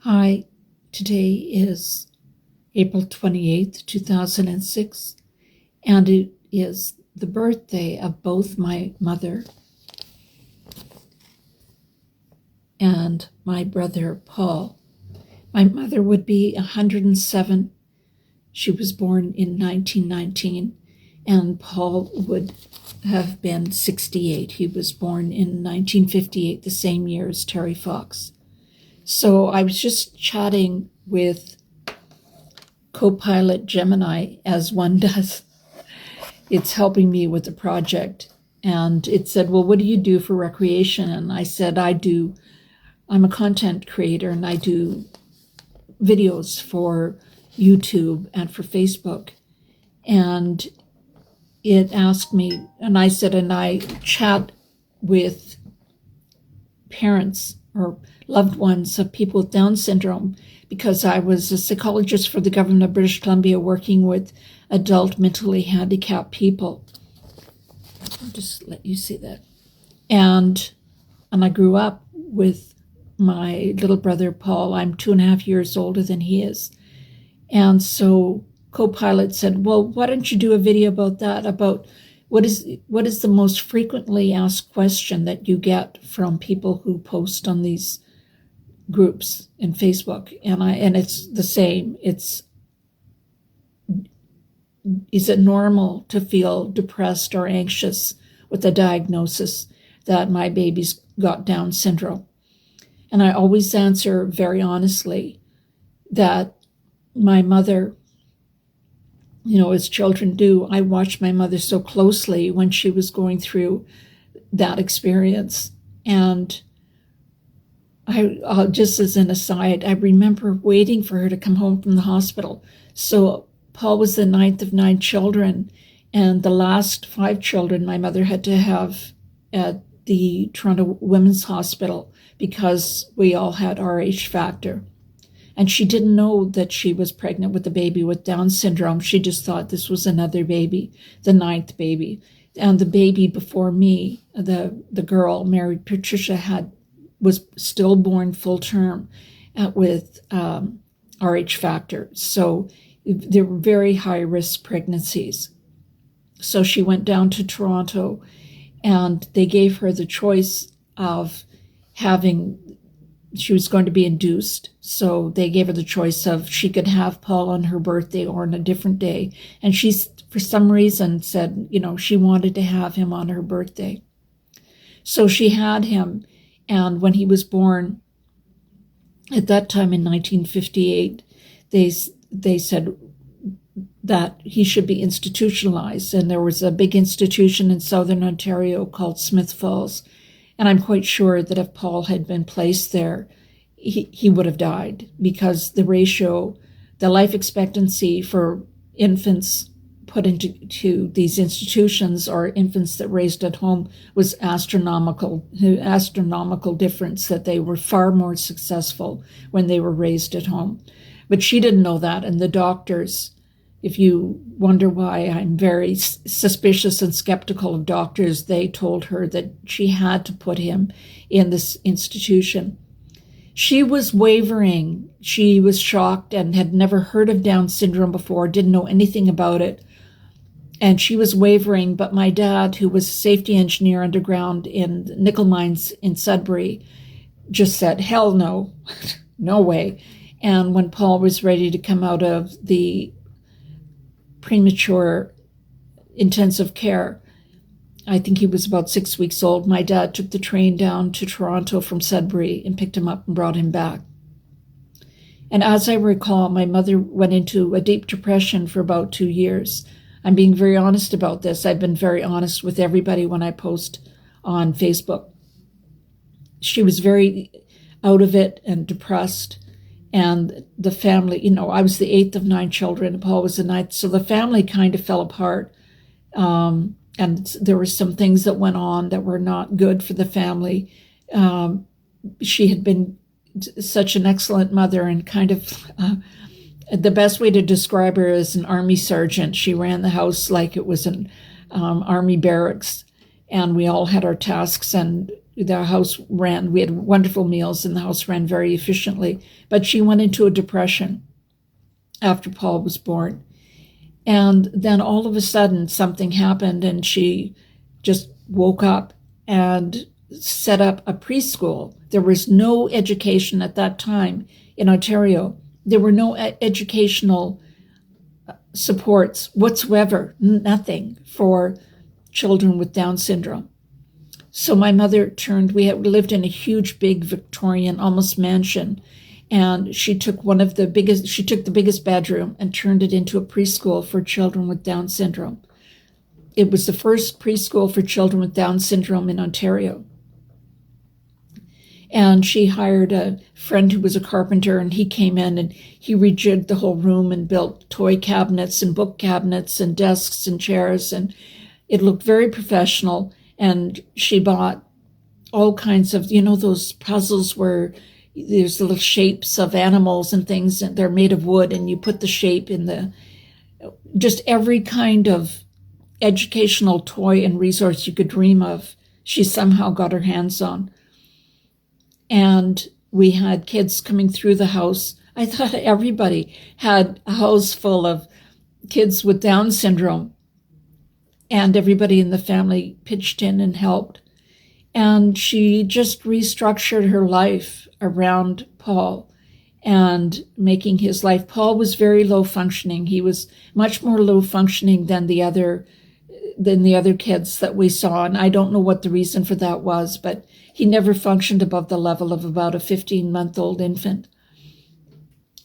Hi, today is April 28th, 2006, and it is the birthday of both my mother and my brother Paul. My mother would be 107. She was born in 1919, and Paul would have been 68. He was born in 1958, the same year as Terry Fox. So I was just chatting with Copilot Gemini, as one does. It's helping me with the project. And it said, well, what do you do for recreation? And I said, I'm a content creator and I do videos for YouTube and for Facebook. And it asked me, and I said, and I chat with parents or loved ones of people with Down syndrome, because I was a psychologist for the government of British Columbia working with adult mentally handicapped people. I'll just let you see that. And I grew up with my little brother Paul. I'm 2.5 years older than he is. And so Copilot said, well, why don't you do a video about that, about what is the most frequently asked question that you get from people who post on these groups in Facebook? And it's the same. Is it normal to feel depressed or anxious with the diagnosis that my baby's got Down syndrome? And I always answer very honestly that my mother, as children do, I watched my mother so closely when she was going through that experience. And just as an aside, I remember waiting for her to come home from the hospital. So Paul was the 9th of 9 children, and the last 5 children my mother had to have at the Toronto Women's Hospital because we all had Rh factor. And she didn't know that she was pregnant with a baby with Down syndrome. She just thought this was another baby, the 9th baby. And the baby before me, the girl, Mary Patricia, was stillborn full term with Rh factor. So they were very high risk pregnancies. So she went down to Toronto and they gave her the choice of she was going to be induced. So they gave her the choice of she could have Paul on her birthday or on a different day. And she, for some reason, said, she wanted to have him on her birthday. So she had him. And when he was born, at that time in 1958, they said that he should be institutionalized. And there was a big institution in Southern Ontario called Smith Falls. And I'm quite sure that if Paul had been placed there, he would have died, because the life expectancy for infants put into these institutions or infants that raised at home was astronomical difference, that they were far more successful when they were raised at home. But she didn't know that. And the doctors, if you wonder why I'm very suspicious and skeptical of doctors, they told her that she had to put him in this institution. She was wavering. She was shocked and had never heard of Down syndrome before, didn't know anything about it. And she was wavering, but my dad, who was a safety engineer underground in nickel mines in Sudbury, just said, hell no, no way. And when Paul was ready to come out of the premature intensive care, I think he was about 6 weeks old, my dad took the train down to Toronto from Sudbury and picked him up and brought him back. And as I recall, my mother went into a deep depression for about 2 years. I'm being very honest about this. I've been very honest with everybody when I post on Facebook. She was very out of it and depressed. And the family, I was the 8th of 9 children, and Paul was the 9th. So the family kind of fell apart. And there were some things that went on that were not good for the family. She had been such an excellent mother, and kind of the best way to describe her is an army sergeant. She ran the house like it was an army barracks, and we all had our tasks, and the house ran, we had wonderful meals and the house ran very efficiently. But she went into a depression after Paul was born. And then all of a sudden something happened and she just woke up and set up a preschool. There was no education at that time in Ontario. There were no educational supports whatsoever, nothing for children with Down syndrome. So my mother we lived in a huge, big Victorian, almost mansion, and she took the biggest bedroom and turned it into a preschool for children with Down syndrome. It was the first preschool for children with Down syndrome in Ontario. And she hired a friend who was a carpenter, and he came in and he rejigged the whole room and built toy cabinets and book cabinets and desks and chairs, and it looked very professional. And she bought all kinds of, those puzzles where there's little shapes of animals and things, and they're made of wood, and you put the shape in just every kind of educational toy and resource you could dream of, she somehow got her hands on. And we had kids coming through the house. I thought everybody had a house full of kids with Down syndrome, and everybody in the family pitched in and helped. And she just restructured her life around Paul and making his life. Paul was very low functioning. He was much more low functioning than the other kids that we saw. And I don't know what the reason for that was, but he never functioned above the level of about a 15-month-old infant.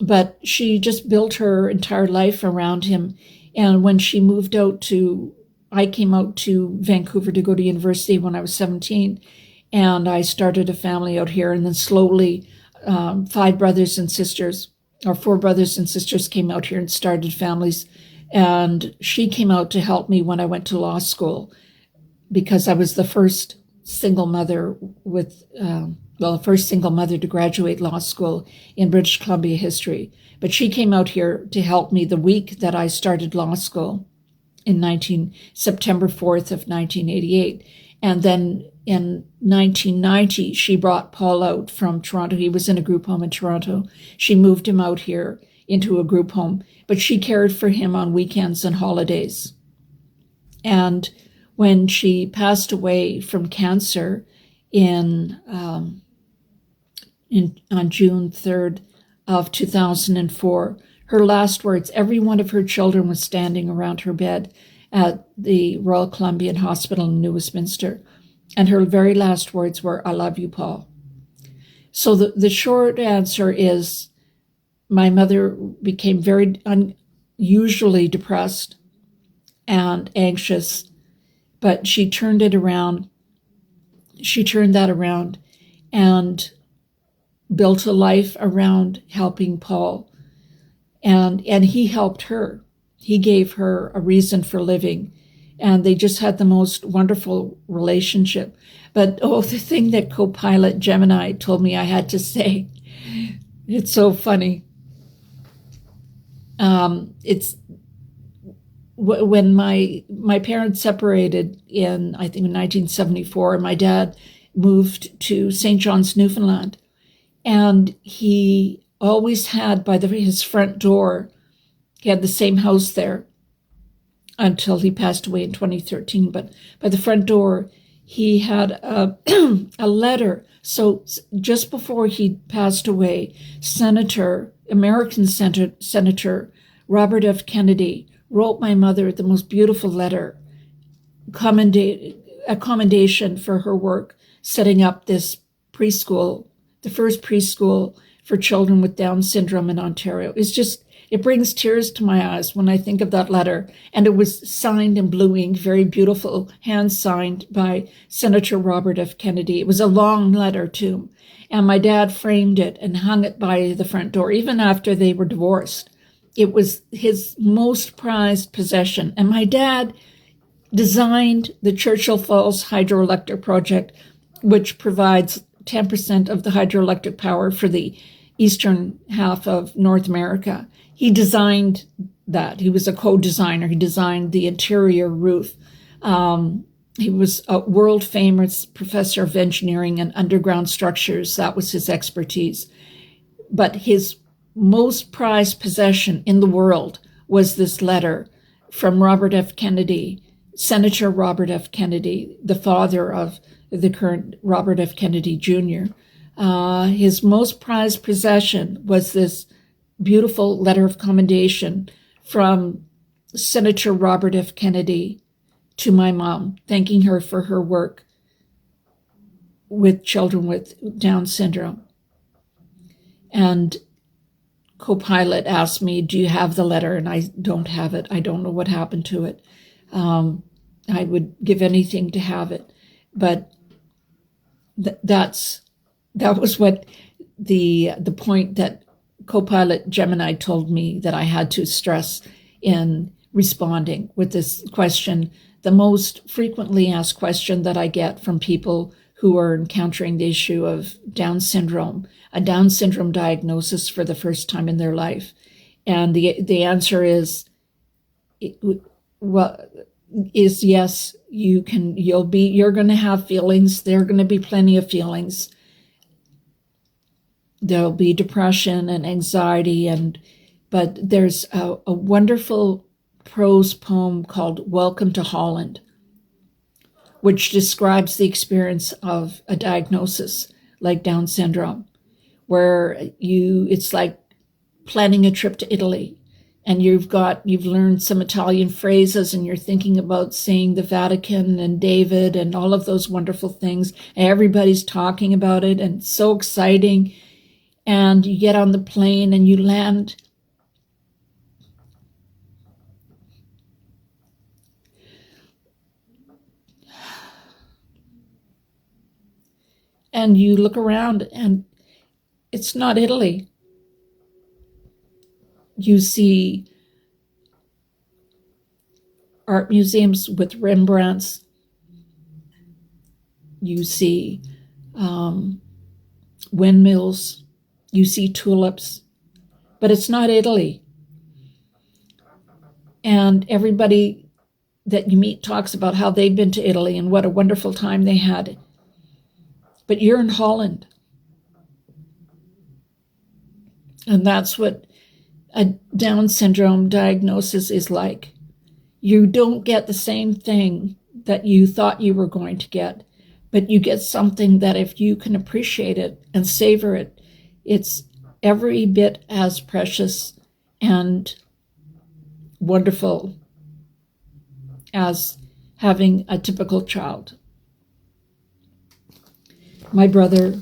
But she just built her entire life around him. And when she moved out I came out to Vancouver to go to university when I was 17, and I started a family out here. And then slowly, 4 brothers and sisters came out here and started families. And she came out to help me when I went to law school, because I was the first single mother to graduate law school in British Columbia history. But she came out here to help me the week that I started law school in September 4th of 1988. And then in 1990, she brought Paul out from Toronto. He was in a group home in Toronto. She moved him out here into a group home, but she cared for him on weekends and holidays. And when she passed away from cancer on June 3rd of 2004, her last words, every one of her children was standing around her bed at the Royal Columbian Hospital in New Westminster. And her very last words were, "I love you, Paul." So the short answer is, my mother became very unusually depressed and anxious, but she turned it around. She turned that around and built a life around helping Paul. And he helped her. He gave her a reason for living. And they just had the most wonderful relationship. But, the thing that co-pilot Gemini told me I had to say, it's so funny. It's when my parents separated in, I think, in 1974, my dad moved to St. John's, Newfoundland. And he always had his front door, he had the same house there until he passed away in 2013. But by the front door, he had a letter. So just before he passed away, American Senator Robert F. Kennedy wrote my mother the most beautiful letter, a commendation for her work setting up this preschool, the first preschool for children with Down syndrome in Ontario. It brings tears to my eyes when I think of that letter. And it was signed in blue ink, very beautiful, hand signed by Senator Robert F. Kennedy. It was a long letter too. And my dad framed it and hung it by the front door, even after they were divorced. It was his most prized possession. And my dad designed the Churchill Falls hydroelectric project, which provides 10% of the hydroelectric power for the eastern half of North America. He designed that. He was a co-designer. He designed the interior roof. He was a world famous professor of engineering and underground structures. That was his expertise. But his most prized possession in the world was this letter from Robert F. Kennedy, Senator Robert F. Kennedy, the father of the current Robert F. Kennedy Jr. His most prized possession was this beautiful letter of commendation from Senator Robert F. Kennedy to my mom, thanking her for her work with children with Down syndrome. And co-pilot asked me, do you have the letter? And I don't have it. I don't know what happened to it. I would give anything to have it. But that was what the point that co-pilot Gemini told me that I had to stress in responding with this question. The most frequently asked question that I get from people who are encountering the issue of Down syndrome, a Down syndrome diagnosis for the first time in their life. And the answer is, yes, you're going to have feelings. There are going to be plenty of feelings. There'll be depression and anxiety, but there's a wonderful prose poem called Welcome to Holland, which describes the experience of a diagnosis like Down syndrome, where it's like planning a trip to Italy, and you've learned some Italian phrases, and you're thinking about seeing the Vatican and David and all of those wonderful things. Everybody's talking about it, and it's so exciting. And you get on the plane and you land. And you look around and it's not Italy. You see art museums with Rembrandts. You see windmills. You see tulips, but it's not Italy. And everybody that you meet talks about how they've been to Italy and what a wonderful time they had. But you're in Holland. And that's what a Down syndrome diagnosis is like. You don't get the same thing that you thought you were going to get, but you get something that if you can appreciate it and savor it, it's every bit as precious and wonderful as having a typical child. My brother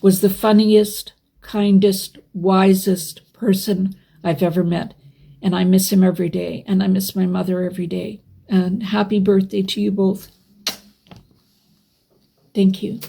was the funniest, kindest, wisest person I've ever met, and I miss him every day, and I miss my mother every day. And happy birthday to you both. Thank you.